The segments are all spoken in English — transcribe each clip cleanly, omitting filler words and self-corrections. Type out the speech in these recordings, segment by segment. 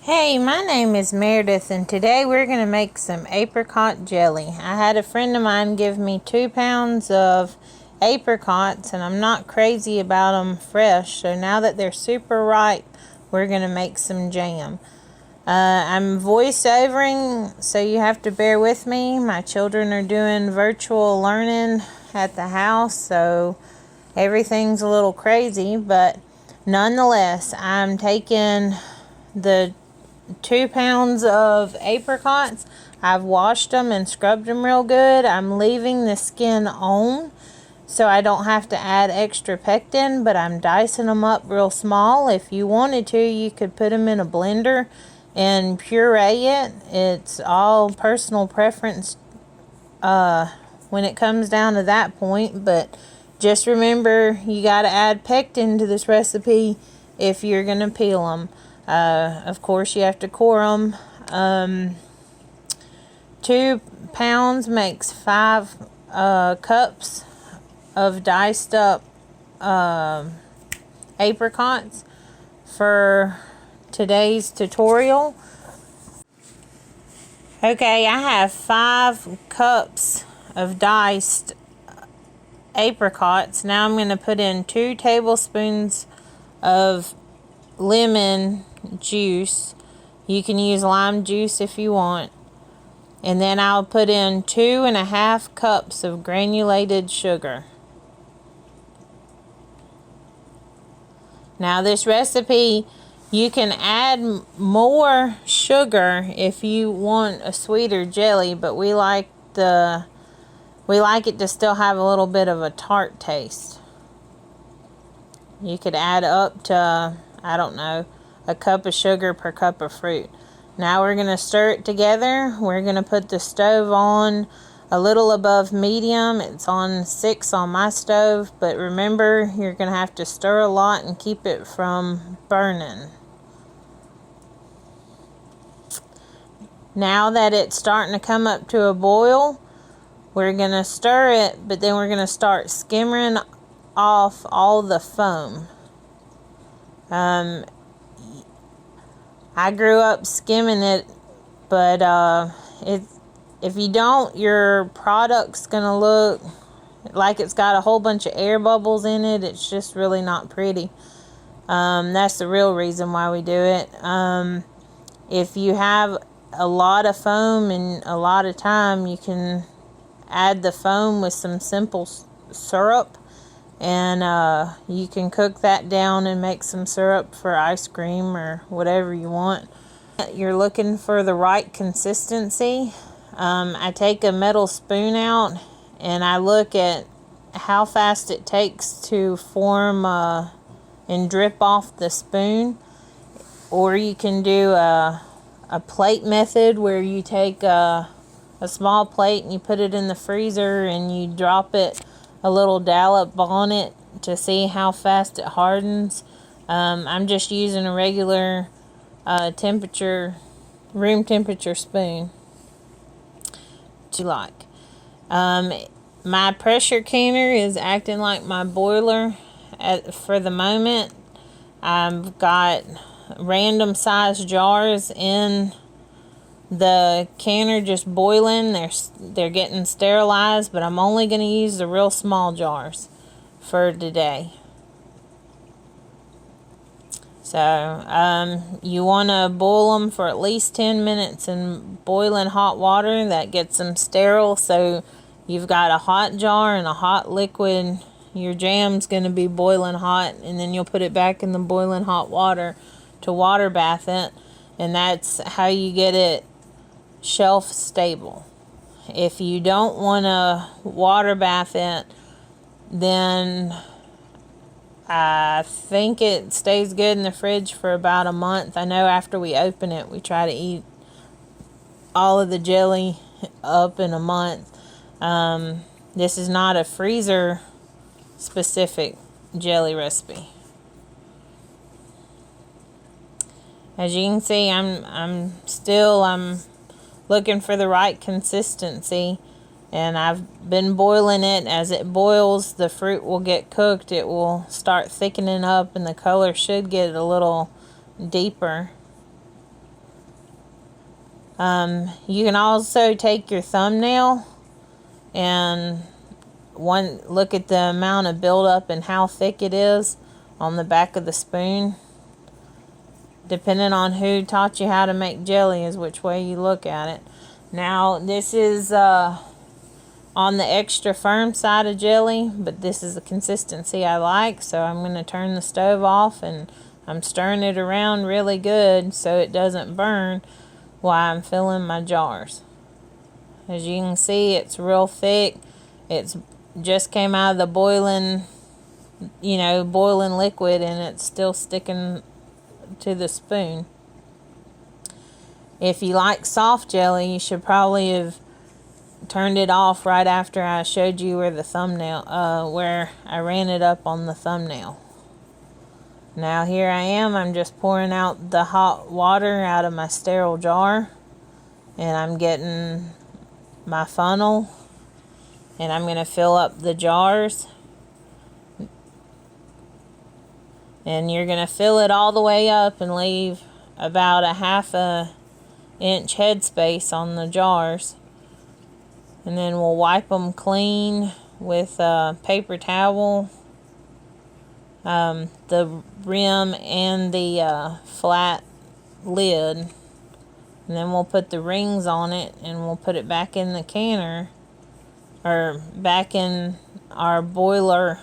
Hey, my name is Meredith, and today we're going to make some apricot jelly. I had a friend of mine give me 2 pounds of apricots, and I'm not crazy about them fresh, so now that they're super ripe, we're going to make some jam. I'm voiceovering, so you have to bear with me. My children are doing virtual learning at the house, so everything's a little crazy, but nonetheless, I'm taking the 2 pounds of apricots. I've washed them and scrubbed them real good. I'm leaving the skin on so I don't have to add extra pectin, but I'm dicing them up real small. If you wanted to, you could put them in a blender and puree it. It's all personal preference when it comes down to that point, but just remember you got to add pectin to this recipe if you're going to peel them. Of course, you have to core them. 2 pounds makes 5 cups of diced up apricots for today's tutorial. Okay, I have 5 cups of diced apricots. Now I'm going to put in 2 tablespoons of lemon juice. You can use lime juice if you want. And then I'll put in 2.5 cups of granulated sugar. Now this recipe, you can add more sugar if you want a sweeter jelly, but we like it to still have a little bit of a tart taste. You could add up to, I don't know, a cup of sugar per cup of fruit. Now we're going to stir it together. We're going to put the stove on a little above medium. It's on 6 on my stove, but remember, you're going to have to stir a lot and keep it from burning. Now that it's starting to come up to a boil, we're going to stir it, but then we're going to start skimming off all the foam. I grew up skimming it, but if you don't, your product's gonna look like it's got a whole bunch of air bubbles in it. It's just really not pretty. That's the real reason why we do it. If you have a lot of foam and a lot of time, you can add the foam with some simple syrup, and you can cook that down and make some syrup for ice cream or whatever you want. You're looking for the right consistency. I take a metal spoon out and I look at how fast it takes to form and drip off the spoon. Or you can do a plate method where you take a small plate and you put it in the freezer and you drop it a little dollop on it to see how fast it hardens. I'm just using a regular room temperature spoon to like. My pressure canner is acting like my boiler for the moment. I've got random size jars in the canner just boiling. They're getting sterilized, but I'm only going to use the real small jars for today. So you want to boil them for at least 10 minutes in boiling hot water. That gets them sterile, so you've got a hot jar and a hot liquid. Your jam's going to be boiling hot, and then you'll put it back in the boiling hot water to water bath it, and that's how you get it shelf stable. If you don't want to water bath it, then I think it stays good in the fridge for about a month. I know after we open it, we try to eat all of the jelly up in a month. This is not a freezer specific jelly recipe. As you can see, I'm looking for the right consistency, and I've been boiling it. As it boils, the fruit will get cooked. It will start thickening up, and the color should get a little deeper. You can also take your thumbnail and look at the amount of buildup and how thick it is on the back of the spoon. Depending on who taught you how to make jelly is which way you look at it. Now this is on the extra firm side of jelly, but this is the consistency I like, so I'm going to turn the stove off and I'm stirring it around really good so it doesn't burn while I'm filling my jars. As you can see, it's real thick. It's just came out of the boiling liquid, and it's still sticking to the spoon. If you like soft jelly, you should probably have turned it off right after I showed you where the thumbnail, where I ran it up on the thumbnail. Now here I am, I'm just pouring out the hot water out of my sterile jar, and I'm getting my funnel, and I'm going to fill up the jars. And you're going to fill it all the way up and leave about a 1/2 inch headspace on the jars. And then we'll wipe them clean with a paper towel, the rim and the flat lid. And then we'll put the rings on it and we'll put it back in the canner, or back in our boiler.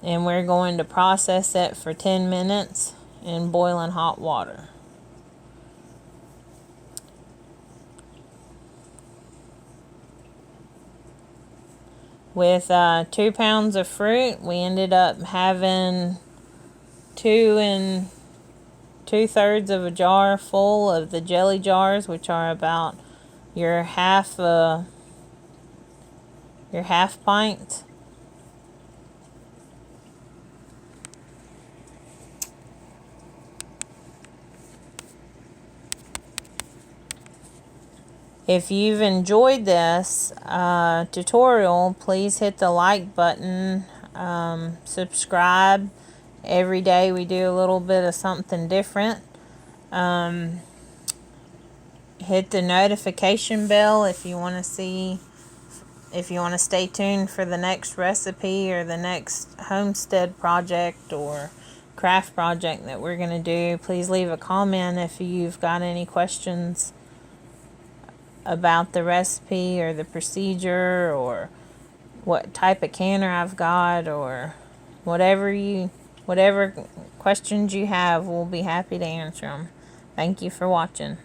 And we're going to process it for 10 minutes in boiling hot water. With 2 pounds of fruit, we ended up having 2 2/3 of a jar full of the jelly jars, which are about your half pint. If you've enjoyed this tutorial, please hit the like button, subscribe. Every day we do a little bit of something different. Hit the notification bell if you want to stay tuned for the next recipe or the next homestead project or craft project that we're going to do. Please leave a comment if you've got any questions about the recipe or the procedure, or what type of canner I've got, or whatever questions you have, we'll be happy to answer them. Thank you for watching.